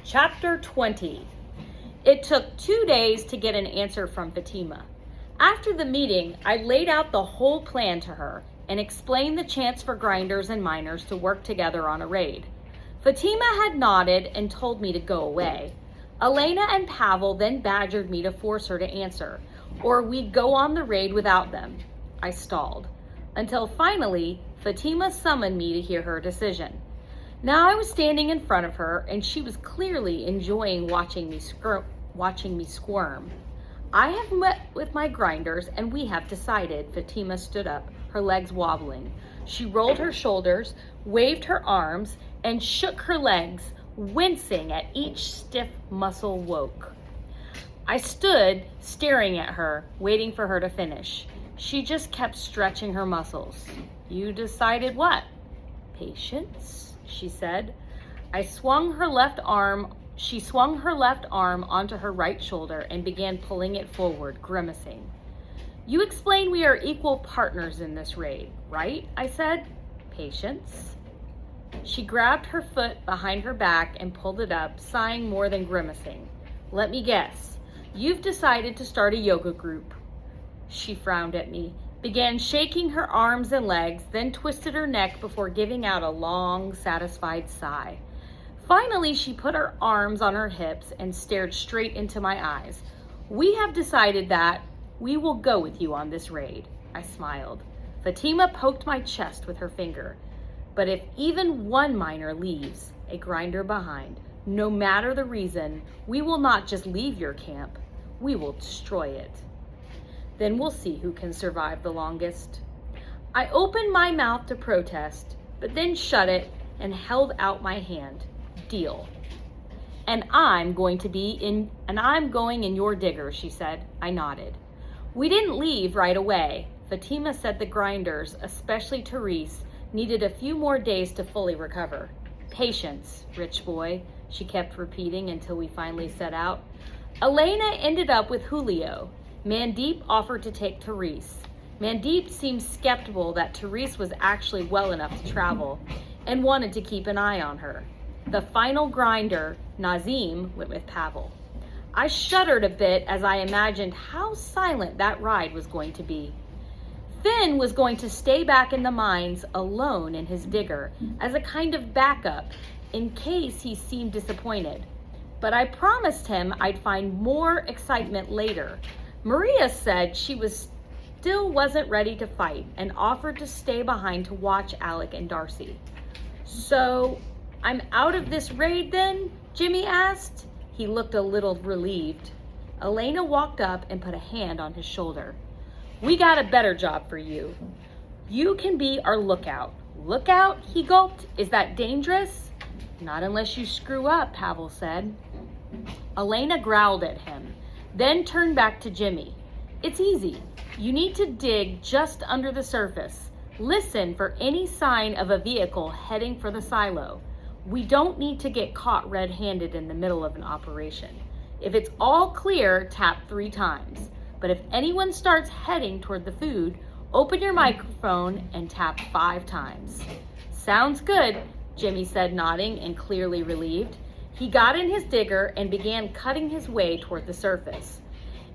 Chapter 20. It took 2 days to get an answer from Fatima. After the meeting, I laid out the whole plan to her and explained the chance for grinders and miners to work together on a raid. Fatima had nodded and told me to go away. Elena and Pavel then badgered me to force her to answer, or we'd go on the raid without them. I stalled, until finally Fatima summoned me to hear her decision. Now I was standing in front of her, and she was clearly enjoying watching me squirm. I have met with my grinders, and we have decided. Fatima stood up, her legs wobbling. She rolled her shoulders, waved her arms, and shook her legs, wincing at each stiff muscle woke. I stood staring at her, waiting for her to finish. She just kept stretching her muscles. You decided what? Patience, she said. She swung her left arm onto her right shoulder and began pulling it forward, grimacing. You explained we are equal partners in this raid, right? I said. Patience. She grabbed her foot behind her back and pulled it up, sighing more than grimacing. Let me guess. You've decided to start a yoga group. She frowned at me, began shaking her arms and legs, then twisted her neck before giving out a long, satisfied sigh. Finally, she put her arms on her hips and stared straight into my eyes. We have decided that we will go with you on this raid. I smiled. Fatima poked my chest with her finger. But if even one miner leaves a grinder behind, no matter the reason, we will not just leave your camp, we will destroy it. Then we'll see who can survive the longest. I opened my mouth to protest, but then shut it and held out my hand. Deal. And I'm going in your digger, she said. I nodded. We didn't leave right away. Fatima said the grinders, especially Therese, needed a few more days to fully recover. Patience, rich boy, she kept repeating until we finally set out. Elena ended up with Julio. Mandeep offered to take Therese. Mandeep seemed skeptical that Therese was actually well enough to travel and wanted to keep an eye on her. The final grinder, Nazim, went with Pavel. I shuddered a bit as I imagined how silent that ride was going to be. Finn was going to stay back in the mines alone in his digger as a kind of backup in case he seemed disappointed. But I promised him I'd find more excitement later. Maria said she still wasn't ready to fight and offered to stay behind to watch Alec and Darcy. So, I'm out of this raid then? Jimmy asked. He looked a little relieved. Elena walked up and put a hand on his shoulder. We got a better job for you. You can be our lookout. Lookout? He gulped. Is that dangerous? Not unless you screw up, Pavel said. Elena growled at him, then turned back to Jimmy. It's easy. You need to dig just under the surface. Listen for any sign of a vehicle heading for the silo. We don't need to get caught red-handed in the middle of an operation. If it's all clear, tap 3 times. But if anyone starts heading toward the food, open your microphone and tap 5 times. Sounds good, Jimmy said, nodding and clearly relieved. He got in his digger and began cutting his way toward the surface.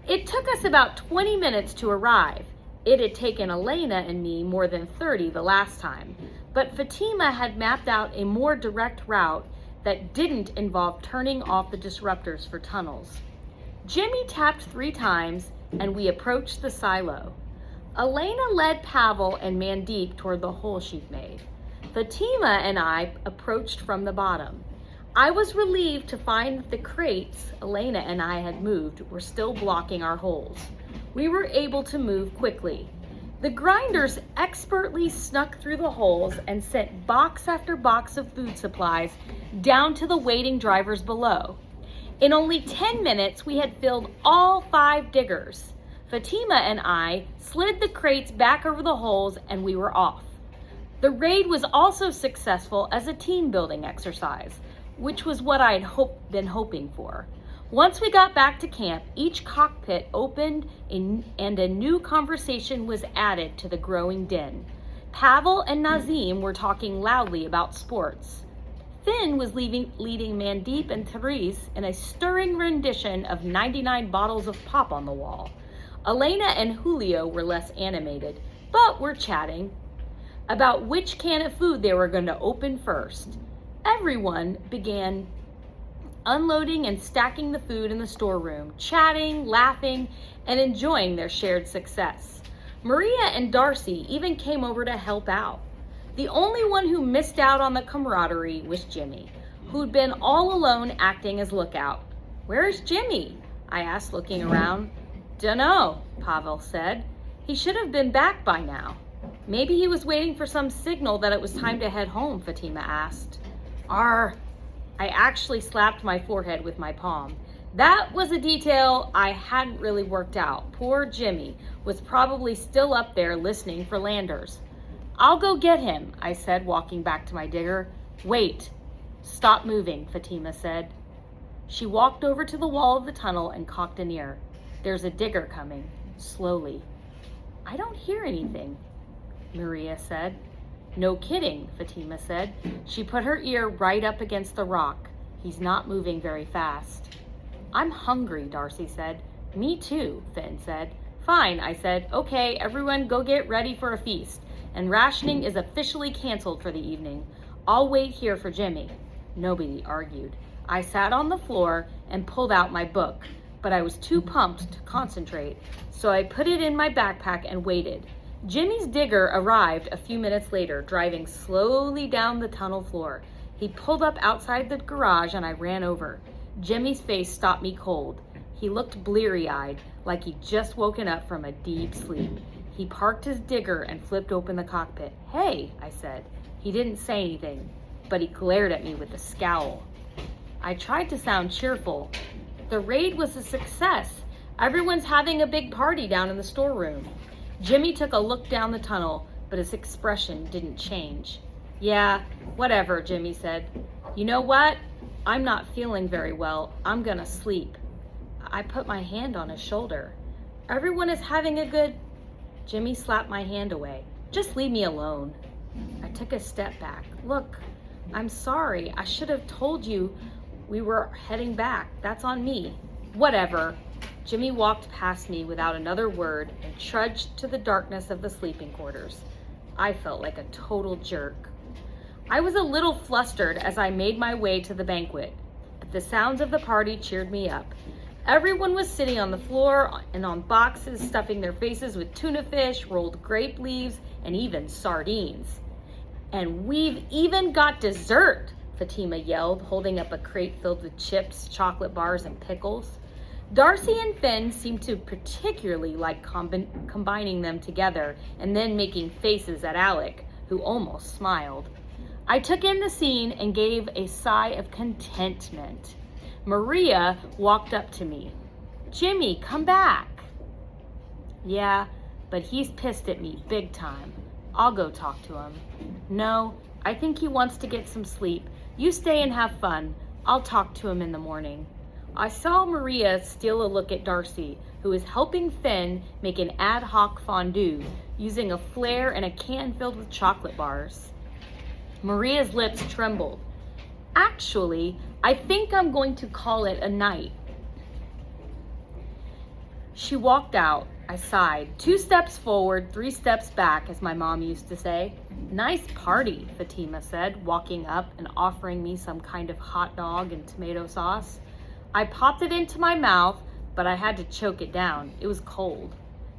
It took us about 20 minutes to arrive. It had taken Elena and me more than 30 the last time, but Fatima had mapped out a more direct route that didn't involve turning off the disruptors for tunnels. Jimmy tapped 3 times and we approached the silo. Elena led Pavel and Mandeep toward the hole she'd made. Fatima and I approached from the bottom. I was relieved to find that the crates Elena and I had moved were still blocking our holes. We were able to move quickly. The grinders expertly snuck through the holes and sent box after box of food supplies down to the waiting drivers below. In only 10 minutes, we had filled all 5 diggers. Fatima and I slid the crates back over the holes and we were off. The raid was also successful as a team-building exercise, which was what I had been hoping for. Once we got back to camp, each cockpit opened and a new conversation was added to the growing din. Pavel and Nazim were talking loudly about sports. Finn was leading Mandeep and Therese in a stirring rendition of 99 bottles of pop on the wall. Elena and Julio were less animated, but were chatting about which can of food they were going to open first. Everyone began unloading and stacking the food in the storeroom, chatting, laughing, and enjoying their shared success. Maria and Darcy even came over to help out. The only one who missed out on the camaraderie was Jimmy, who'd been all alone acting as lookout. "Where's Jimmy?" I asked, looking around. "Dunno," Pavel said. "He should have been back by now." "Maybe he was waiting for some signal that it was time to head home," Fatima asked. I actually slapped my forehead with my palm. That was a detail I hadn't really worked out. Poor Jimmy was probably still up there listening for landers. "I'll go get him," I said, walking back to my digger. "Wait. Stop moving," Fatima said. She walked over to the wall of the tunnel and cocked an ear. "There's a digger coming, slowly." "I don't hear anything," Maria said. "No kidding," Fatima said. She put her ear right up against the rock. "He's not moving very fast." "I'm hungry," Darcy said. "Me too," Finn said. "Fine," I said. "Okay, everyone go get ready for a feast. And rationing is officially canceled for the evening. I'll wait here for Jimmy." Nobody argued. I sat on the floor and pulled out my book, but I was too pumped to concentrate, so I put it in my backpack and waited. Jimmy's digger arrived a few minutes later, driving slowly down the tunnel floor. He pulled up outside the garage and I ran over. Jimmy's face stopped me cold. He looked bleary-eyed, like he'd just woken up from a deep sleep. He parked his digger and flipped open the cockpit. "Hey," I said. He didn't say anything, but he glared at me with a scowl. I tried to sound cheerful. The raid was a success. Everyone's having a big party down in the storeroom. Jimmy took a look down the tunnel, but his expression didn't change. "Yeah, whatever," Jimmy said. "You know what? I'm not feeling very well. I'm gonna sleep." I put my hand on his shoulder. "Everyone is having a good..." Jimmy slapped my hand away. "Just leave me alone." I took a step back. "Look, I'm sorry. I should have told you we were heading back. That's on me." "Whatever." Jimmy walked past me without another word and trudged to the darkness of the sleeping quarters. I felt like a total jerk. I was a little flustered as I made my way to the banquet, but the sounds of the party cheered me up. Everyone was sitting on the floor and on boxes, stuffing their faces with tuna fish, rolled grape leaves, and even sardines. "And we've even got dessert," Fatima yelled, holding up a crate filled with chips, chocolate bars, and pickles. Darcy and Finn seemed to particularly like combining them together and then making faces at Alec, who almost smiled. I took in the scene and gave a sigh of contentment. Maria walked up to me. "Jimmy, come back." "Yeah, but he's pissed at me big time. I'll go talk to him." "No, I think he wants to get some sleep. You stay and have fun. I'll talk to him in the morning." I saw Maria steal a look at Darcy, who was helping Finn make an ad hoc fondue using a flare and a can filled with chocolate bars. Maria's lips trembled. "Actually, I think I'm going to call it a night." She walked out. I sighed. 2 steps forward, 3 steps back, as my mom used to say. "Nice party," Fatima said, walking up and offering me some kind of hot dog and tomato sauce. I popped it into my mouth, but I had to choke it down. It was cold.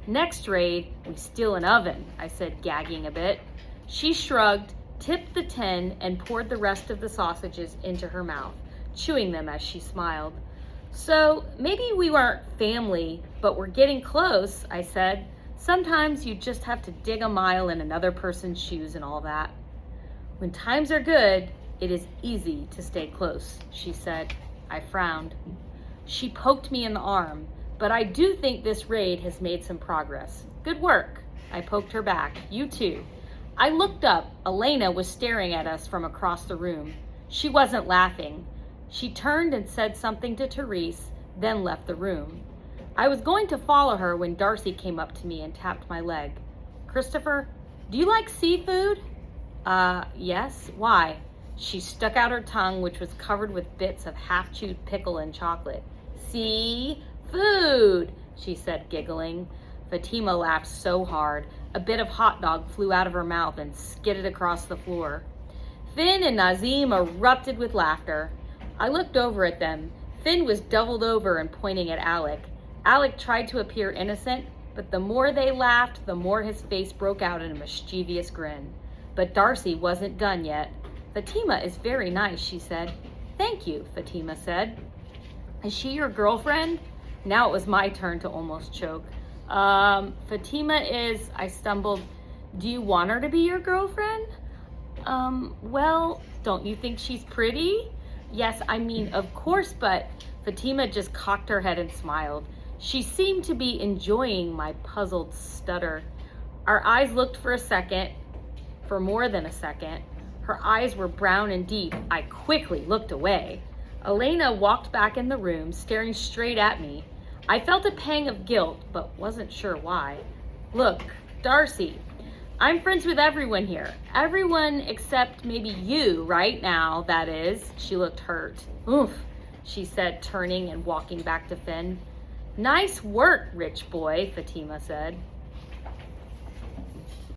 "Next raid, we steal an oven," I said, gagging a bit. She shrugged, tipped the tin, and poured the rest of the sausages into her mouth, chewing them as she smiled. "So maybe we weren't family, but we're getting close," I said. "Sometimes you just have to dig a mile in another person's shoes and all that." "When times are good, it is easy to stay close," she said. I frowned. She poked me in the arm, "But I do think this raid has made some progress. Good work." I poked her back. "You too." I looked up. Elena was staring at us from across the room. She wasn't laughing. She turned and said something to Therese, then left the room. I was going to follow her when Darcy came up to me and tapped my leg. "Christopher, do you like seafood?" Yes. Why?" She stuck out her tongue, which was covered with bits of half-chewed pickle and chocolate. See? Food, she said, giggling. Fatima laughed so hard, a bit of hot dog flew out of her mouth and skidded across the floor. Finn and Nazim erupted with laughter. I looked over at them. Finn was doubled over and pointing at Alec. Alec tried to appear innocent, but the more they laughed, the more his face broke out in a mischievous grin. But Darcy wasn't done yet. Fatima is very nice, she said. Thank you, Fatima said. Is she your girlfriend? Now it was my turn to almost choke. Fatima is, I stumbled. Do you want her to be your girlfriend? Well, don't you think she's pretty? Yes, I mean, of course, but Fatima just cocked her head and smiled. She seemed to be enjoying my puzzled stutter. Our eyes looked for a second, for more than a second. Her eyes were brown and deep. I quickly looked away. Elena walked back in the room, staring straight at me. I felt a pang of guilt, but wasn't sure why. Look, Darcy, I'm friends with everyone here. Everyone except maybe you right now, that is. She looked hurt. Oof, she said, turning and walking back to Finn. Nice work, rich boy, Fatima said.